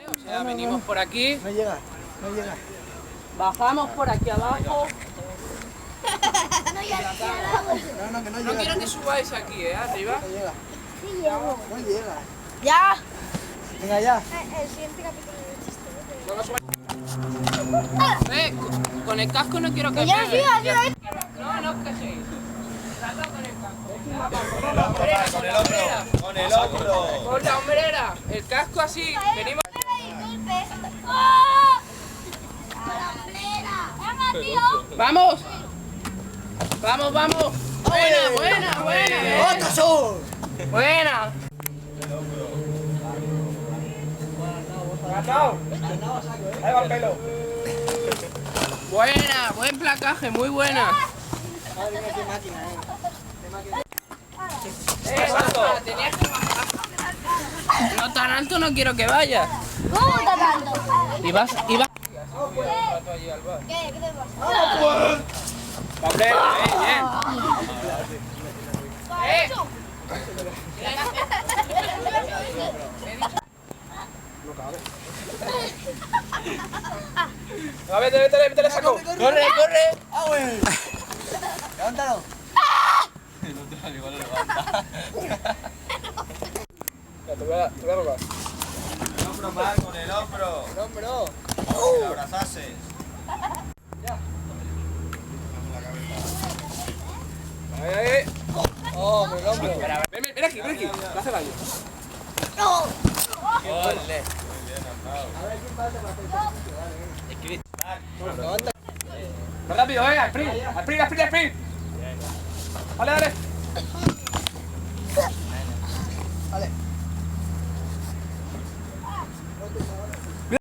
O sea, venimos por aquí. No llega, no llega. Bajamos por aquí abajo. No, que no No llega. quiero que subáis aquí, arriba. No llega. Sí llego. No llega. Ya. Venga ya. El siguiente capítulo del chiste. No subáis. Con el casco no quiero que Que yo no pegue. sigo, yo No, no os quejéis. Tratad con el casco. Con el hombro. Con la hombrera. El casco así. Venimos. ¡Vamos! ¡Vamos, vamos! ¡Buena, buena, buena! ¡Otro sur! ¡Buena! Ahí va el pelo. Buena, buen placaje, muy buena. Madre mía, qué máquina, Salto. Tenías que bajar. No tan alto no quiero que vayas. ¿Cómo está tanto? Y vas. ¿Qué? ¿Qué te pasa? Hombre, bien. A ver, métele saco. ¡Corre, corre! ¡Ah, güey! Levántalo. Ya, te voy a robar. El hombro mal, con el hombro. El hombro. Que lo abrazases. Ahí. Oh, con el hombro. Ven aquí, ven aquí. Te hace daño. ¡Ole! A ver quién pasa para hacer. Levanta. Más rápido, sprint. Sprint. Dale. Vale.